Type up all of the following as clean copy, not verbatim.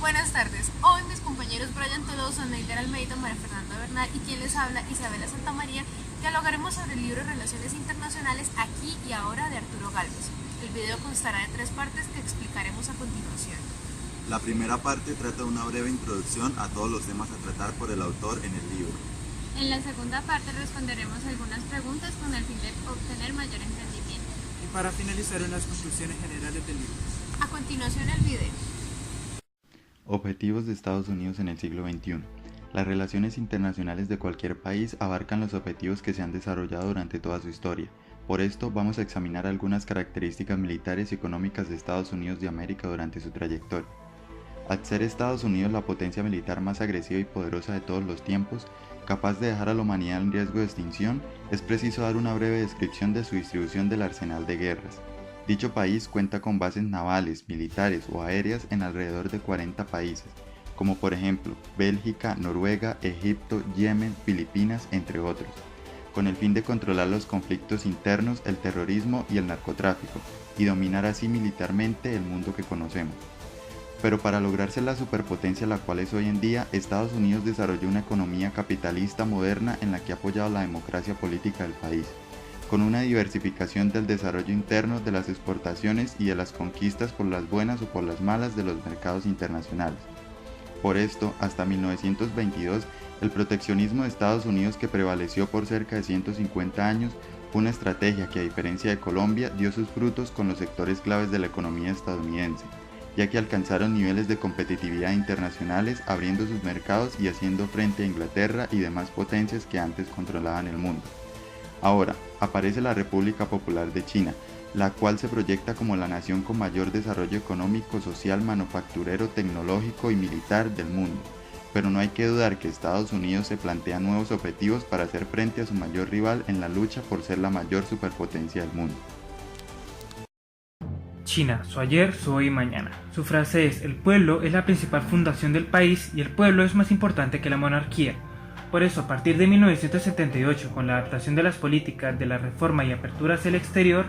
Buenas tardes. Hoy mis compañeros Brian Tolosa, Neider Almeida, María Fernanda Bernal y quien les habla, Isabela Santamaría, dialogaremos sobre el libro Relaciones Internacionales aquí y ahora de Arturo Gálvez. El video constará de 3 partes que explicaremos a continuación. La primera parte trata de una breve introducción a todos los temas a tratar por el autor en el libro. En la segunda parte responderemos algunas preguntas con el fin de obtener mayor entendimiento. Y para finalizar unas conclusiones generales del libro. A continuación el video. Objetivos de Estados Unidos en el siglo XXI. Las relaciones internacionales de cualquier país abarcan los objetivos que se han desarrollado durante toda su historia. Por esto vamos a examinar algunas características militares y económicas de Estados Unidos de América durante su trayectoria. Al ser Estados Unidos la potencia militar más agresiva y poderosa de todos los tiempos, capaz de dejar a la humanidad en riesgo de extinción, es preciso dar una breve descripción de su distribución del arsenal de guerras. Dicho país cuenta con bases navales, militares o aéreas en alrededor de 40 países, como por ejemplo Bélgica, Noruega, Egipto, Yemen, Filipinas, entre otros, con el fin de controlar los conflictos internos, el terrorismo y el narcotráfico, y dominar así militarmente el mundo que conocemos. Pero para lograrse la superpotencia la cual es hoy en día, Estados Unidos desarrolló una economía capitalista moderna en la que ha apoyado la democracia política del país, con una diversificación del desarrollo interno, de las exportaciones y de las conquistas por las buenas o por las malas de los mercados internacionales. Por esto, hasta 1922, el proteccionismo de Estados Unidos, que prevaleció por cerca de 150 años, fue una estrategia que, a diferencia de Colombia, dio sus frutos con los sectores claves de la economía estadounidense, ya que alcanzaron niveles de competitividad internacionales, abriendo sus mercados y haciendo frente a Inglaterra y demás potencias que antes controlaban el mundo. Ahora, aparece la República Popular de China, la cual se proyecta como la nación con mayor desarrollo económico, social, manufacturero, tecnológico y militar del mundo. Pero no hay que dudar que Estados Unidos se plantea nuevos objetivos para hacer frente a su mayor rival en la lucha por ser la mayor superpotencia del mundo. China, su ayer, su hoy y mañana. Su frase es: el pueblo es la principal fundación del país y el pueblo es más importante que la monarquía. Por eso, a partir de 1978, con la adaptación de las políticas de la reforma y apertura hacia el exterior,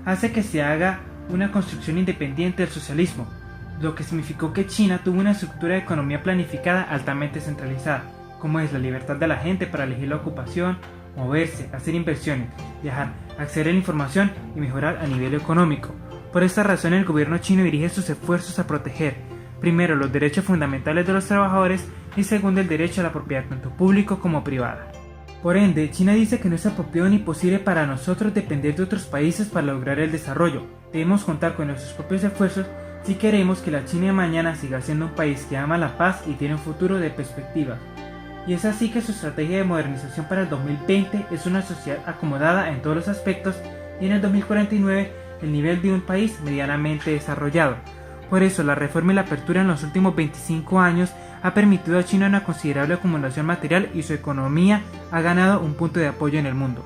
hace que se haga una construcción independiente del socialismo, lo que significó que China tuvo una estructura de economía planificada altamente centralizada, como es la libertad de la gente para elegir la ocupación, moverse, hacer inversiones, viajar, acceder a la información y mejorar a nivel económico. Por esta razón, el gobierno chino dirige sus esfuerzos a proteger, primero, los derechos fundamentales de los trabajadores y segundo, el derecho a la propiedad tanto público como privada. Por ende, China dice que no es apropiado ni posible para nosotros depender de otros países para lograr el desarrollo. Debemos contar con nuestros propios esfuerzos si queremos que la China de mañana siga siendo un país que ama la paz y tiene un futuro de perspectiva. Y es así que su estrategia de modernización para el 2020 es una sociedad acomodada en todos los aspectos y en el 2049 el nivel de un país medianamente desarrollado. Por eso, la reforma y la apertura en los últimos 25 años ha permitido a China una considerable acumulación material y su economía ha ganado un punto de apoyo en el mundo.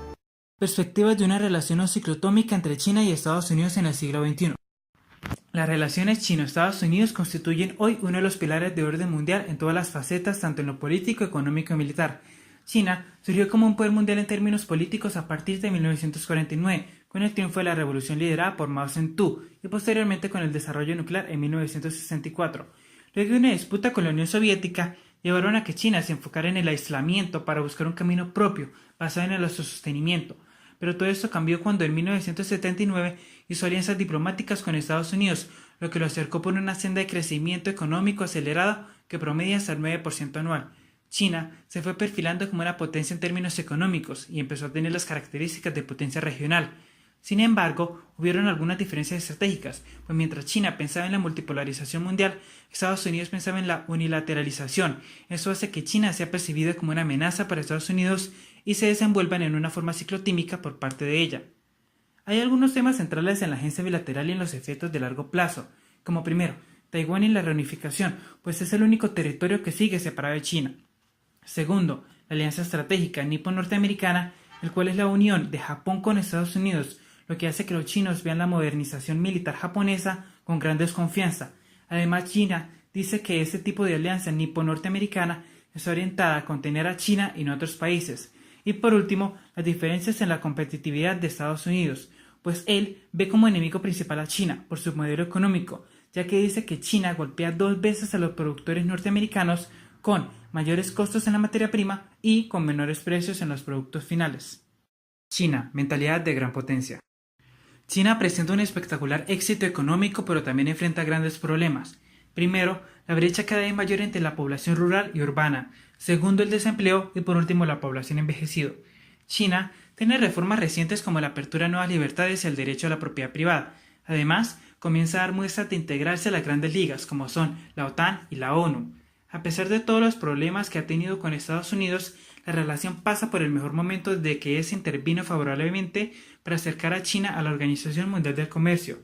Perspectivas de una relación no ciclotómica entre China y Estados Unidos en el siglo XXI. Las relaciones China-Estados Unidos constituyen hoy uno de los pilares de orden mundial en todas las facetas, tanto en lo político, económico y militar. China surgió como un poder mundial en términos políticos a partir de 1949, con el triunfo de la revolución liderada por Mao Zedong y posteriormente con el desarrollo nuclear en 1964. Luego de una disputa con la Unión Soviética, llevaron a que China se enfocara en el aislamiento para buscar un camino propio, basado en el autosostenimiento. Pero todo esto cambió cuando en 1979 hizo alianzas diplomáticas con Estados Unidos, lo que lo acercó por una senda de crecimiento económico acelerado que promedia hasta el 9% anual. China se fue perfilando como una potencia en términos económicos y empezó a tener las características de potencia regional. Sin embargo, hubieron algunas diferencias estratégicas, pues mientras China pensaba en la multipolarización mundial, Estados Unidos pensaba en la unilateralización. Eso hace que China sea percibida como una amenaza para Estados Unidos y se desenvuelvan en una forma ciclotímica por parte de ella. Hay algunos temas centrales en la agencia bilateral y en los efectos de largo plazo, como primero, Taiwán y la reunificación, pues es el único territorio que sigue separado de China. Segundo, la alianza estratégica nipo-norteamericana, el cual es la unión de Japón con Estados Unidos, lo que hace que los chinos vean la modernización militar japonesa con gran desconfianza. Además, China dice que este tipo de alianza nipo-norteamericana está orientada a contener a China y no a otros países. Y por último, las diferencias en la competitividad de Estados Unidos, pues él ve como enemigo principal a China por su modelo económico, ya que dice que China golpea 2 veces a los productores norteamericanos con mayores costos en la materia prima y con menores precios en los productos finales. China, mentalidad de gran potencia. China presenta un espectacular éxito económico, pero también enfrenta grandes problemas. Primero, la brecha cada vez mayor entre la población rural y urbana. Segundo, el desempleo y por último, la población envejecida. China tiene reformas recientes como la apertura a nuevas libertades y el derecho a la propiedad privada. Además, comienza a dar muestras de integrarse a las grandes ligas como son la OTAN y la ONU. A pesar de todos los problemas que ha tenido con Estados Unidos, la relación pasa por el mejor momento desde que ese intervino favorablemente para acercar a China a la Organización Mundial del Comercio.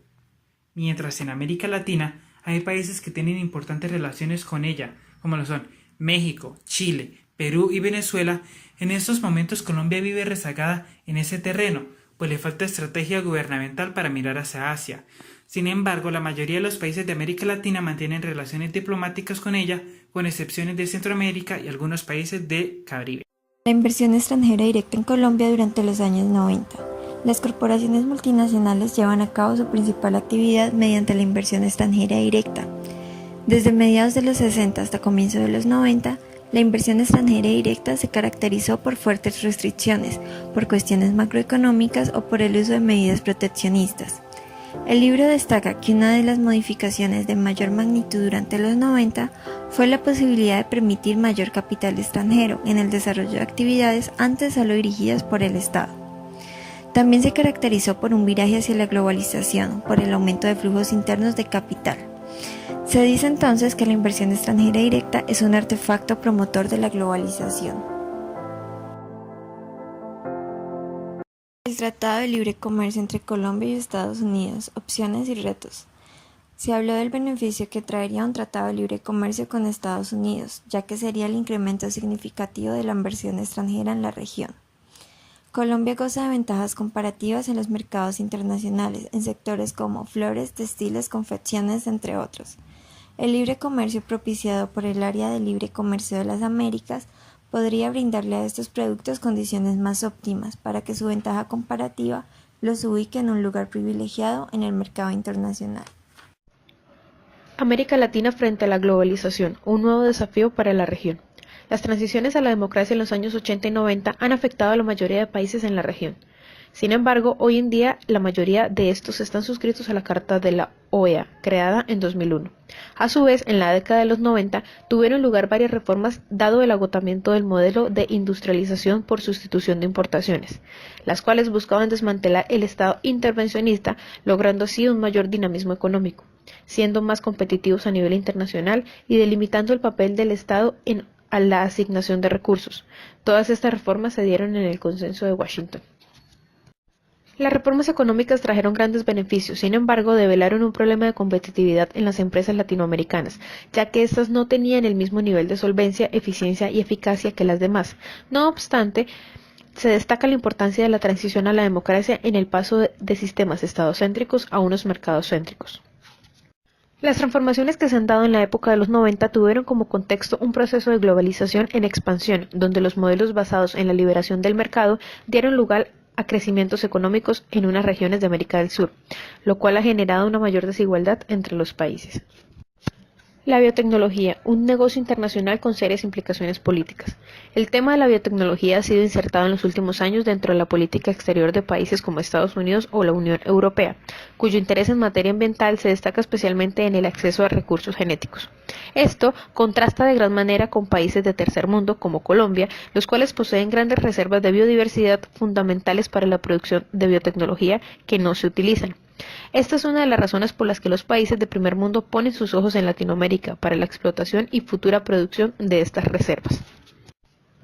Mientras en América Latina hay países que tienen importantes relaciones con ella, como lo son México, Chile, Perú y Venezuela, en estos momentos Colombia vive rezagada en ese terreno, pues le falta estrategia gubernamental para mirar hacia Asia. Sin embargo, la mayoría de los países de América Latina mantienen relaciones diplomáticas con ella, con excepciones de Centroamérica y algunos países del Caribe. La inversión extranjera directa en Colombia durante los años 90. Las corporaciones multinacionales llevan a cabo su principal actividad mediante la inversión extranjera directa. Desde mediados de los 60 hasta comienzos de los 90, la inversión extranjera directa se caracterizó por fuertes restricciones, por cuestiones macroeconómicas o por el uso de medidas proteccionistas. El libro destaca que una de las modificaciones de mayor magnitud durante los 90 fue la posibilidad de permitir mayor capital extranjero en el desarrollo de actividades antes solo dirigidas por el Estado. También se caracterizó por un viraje hacia la globalización, por el aumento de flujos internos de capital. Se dice entonces que la inversión extranjera directa es un artefacto promotor de la globalización. El Tratado de Libre Comercio entre Colombia y Estados Unidos, opciones y retos. Se habló del beneficio que traería un tratado de libre comercio con Estados Unidos, ya que sería el incremento significativo de la inversión extranjera en la región. Colombia goza de ventajas comparativas en los mercados internacionales, en sectores como flores, textiles, confecciones, entre otros. El libre comercio propiciado por el Área de Libre Comercio de las Américas podría brindarle a estos productos condiciones más óptimas para que su ventaja comparativa los ubique en un lugar privilegiado en el mercado internacional. América Latina frente a la globalización, un nuevo desafío para la región. Las transiciones a la democracia en los años 80 y 90 han afectado a la mayoría de países en la región. Sin embargo, hoy en día la mayoría de estos están suscritos a la Carta de la OEA, creada en 2001. A su vez, en la década de los 90 tuvieron lugar varias reformas dado el agotamiento del modelo de industrialización por sustitución de importaciones, las cuales buscaban desmantelar el Estado intervencionista, logrando así un mayor dinamismo económico, siendo más competitivos a nivel internacional y delimitando el papel del Estado a la asignación de recursos. Todas estas reformas se dieron en el Consenso de Washington. Las reformas económicas trajeron grandes beneficios, sin embargo, develaron un problema de competitividad en las empresas latinoamericanas, ya que éstas no tenían el mismo nivel de solvencia, eficiencia y eficacia que las demás. No obstante, se destaca la importancia de la transición a la democracia en el paso de sistemas estadocéntricos a unos mercados céntricos. Las transformaciones que se han dado en la época de los 90 tuvieron como contexto un proceso de globalización en expansión, donde los modelos basados en la liberación del mercado dieron lugar a crecimientos económicos en unas regiones de América del Sur, lo cual ha generado una mayor desigualdad entre los países. La biotecnología, un negocio internacional con serias implicaciones políticas. El tema de la biotecnología ha sido insertado en los últimos años dentro de la política exterior de países como Estados Unidos o la Unión Europea, cuyo interés en materia ambiental se destaca especialmente en el acceso a recursos genéticos. Esto contrasta de gran manera con países de tercer mundo como Colombia, los cuales poseen grandes reservas de biodiversidad fundamentales para la producción de biotecnología que no se utilizan. Esta es una de las razones por las que los países de primer mundo ponen sus ojos en Latinoamérica para la explotación y futura producción de estas reservas.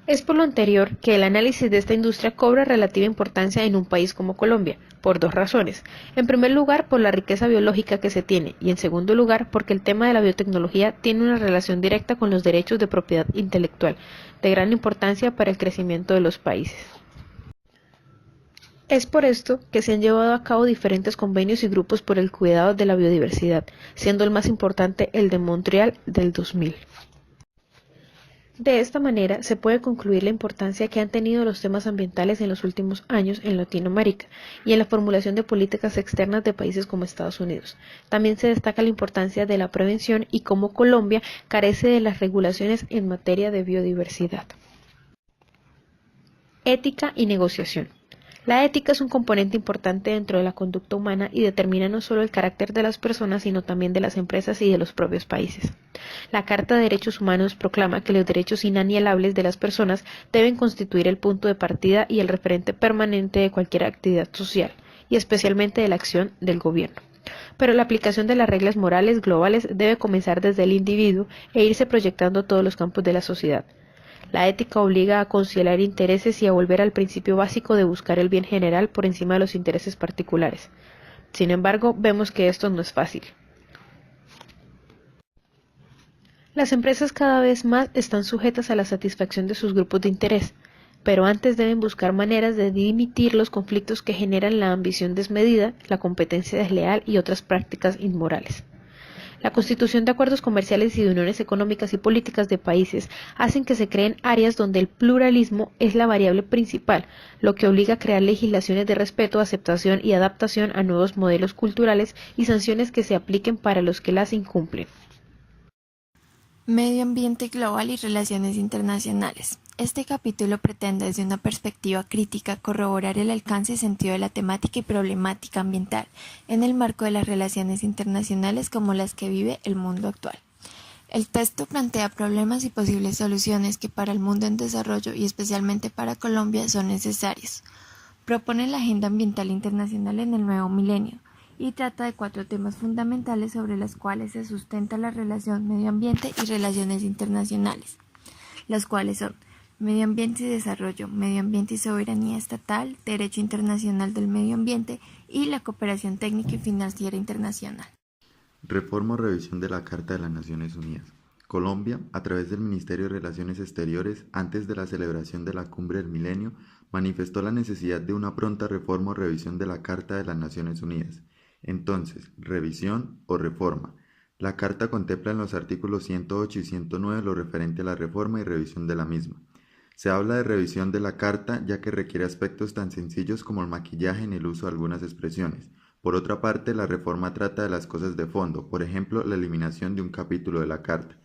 Es por lo anterior que el análisis de esta industria cobra relativa importancia en un país como Colombia, por dos razones. En primer lugar, por la riqueza biológica que se tiene, y en segundo lugar, porque el tema de la biotecnología tiene una relación directa con los derechos de propiedad intelectual, de gran importancia para el crecimiento de los países. Es por esto que se han llevado a cabo diferentes convenios y grupos por el cuidado de la biodiversidad, siendo el más importante el de Montreal del 2000. De esta manera, se puede concluir la importancia que han tenido los temas ambientales en los últimos años en Latinoamérica y en la formulación de políticas externas de países como Estados Unidos. También se destaca la importancia de la prevención y cómo Colombia carece de las regulaciones en materia de biodiversidad. Ética y negociación. La ética es un componente importante dentro de la conducta humana y determina no solo el carácter de las personas, sino también de las empresas y de los propios países. La Carta de Derechos Humanos proclama que los derechos inalienables de las personas deben constituir el punto de partida y el referente permanente de cualquier actividad social, y especialmente de la acción del gobierno. Pero la aplicación de las reglas morales globales debe comenzar desde el individuo e irse proyectando a todos los campos de la sociedad. La ética obliga a conciliar intereses y a volver al principio básico de buscar el bien general por encima de los intereses particulares. Sin embargo, vemos que esto no es fácil. Las empresas cada vez más están sujetas a la satisfacción de sus grupos de interés, pero antes deben buscar maneras de dimitir los conflictos que generan la ambición desmedida, la competencia desleal y otras prácticas inmorales. La constitución de acuerdos comerciales y de uniones económicas y políticas de países hacen que se creen áreas donde el pluralismo es la variable principal, lo que obliga a crear legislaciones de respeto, aceptación y adaptación a nuevos modelos culturales y sanciones que se apliquen para los que las incumplen. Medio ambiente global y relaciones internacionales. Este capítulo pretende desde una perspectiva crítica corroborar el alcance y sentido de la temática y problemática ambiental en el marco de las relaciones internacionales como las que vive el mundo actual. El texto plantea problemas y posibles soluciones que para el mundo en desarrollo y especialmente para Colombia son necesarios. Propone la agenda ambiental internacional en el nuevo milenio y trata de 4 temas fundamentales sobre los cuales se sustenta la relación medio ambiente y relaciones internacionales, los cuales son medio ambiente y desarrollo, medio ambiente y soberanía estatal, derecho internacional del medio ambiente y la cooperación técnica y financiera internacional. Reforma o revisión de la Carta de las Naciones Unidas. Colombia, a través del Ministerio de Relaciones Exteriores, antes de la celebración de la Cumbre del Milenio, manifestó la necesidad de una pronta reforma o revisión de la Carta de las Naciones Unidas. Entonces, revisión o reforma. La Carta contempla en los artículos 108 y 109 lo referente a la reforma y revisión de la misma. Se habla de revisión de la Carta ya que requiere aspectos tan sencillos como el maquillaje en el uso de algunas expresiones. Por otra parte, la reforma trata de las cosas de fondo, por ejemplo, la eliminación de un capítulo de la Carta.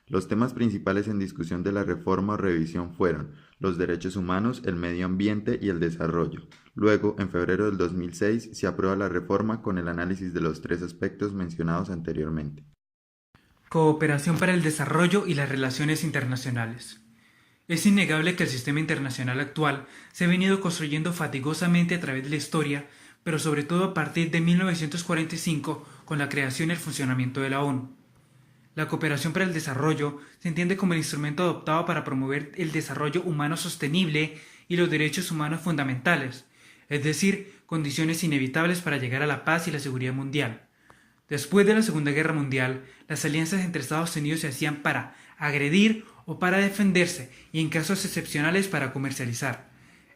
Los temas principales en discusión de la reforma o revisión fueron los derechos humanos, el medio ambiente y el desarrollo. Luego, en febrero del 2006, se aprueba la reforma con el análisis de los 3 aspectos mencionados anteriormente. Cooperación para el desarrollo y las relaciones internacionales. Es innegable que el sistema internacional actual se ha venido construyendo fatigosamente a través de la historia, pero sobre todo a partir de 1945 con la creación y el funcionamiento de la ONU. La cooperación para el desarrollo se entiende como el instrumento adoptado para promover el desarrollo humano sostenible y los derechos humanos fundamentales, es decir, condiciones inevitables para llegar a la paz y la seguridad mundial. Después de la Segunda Guerra Mundial, las alianzas entre Estados Unidos se hacían para agredir o para defenderse y en casos excepcionales para comercializar.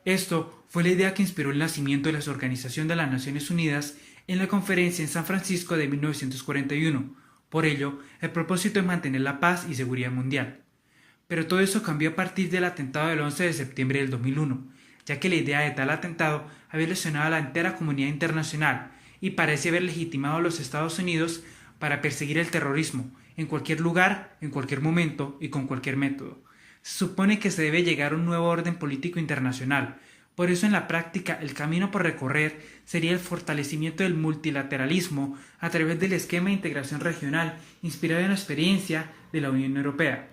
Esto fue la idea que inspiró el nacimiento de la Organización de las Naciones Unidas en la conferencia en San Francisco de 1941. Por ello, el propósito es mantener la paz y seguridad mundial. Pero todo eso cambió a partir del atentado del 11 de septiembre del 2001, ya que la idea de tal atentado había lesionado a la entera comunidad internacional y parece haber legitimado a los Estados Unidos para perseguir el terrorismo en cualquier lugar, en cualquier momento y con cualquier método. Se supone que se debe llegar a un nuevo orden político internacional. Por eso en la práctica el camino por recorrer sería el fortalecimiento del multilateralismo a través del esquema de integración regional inspirado en la experiencia de la Unión Europea.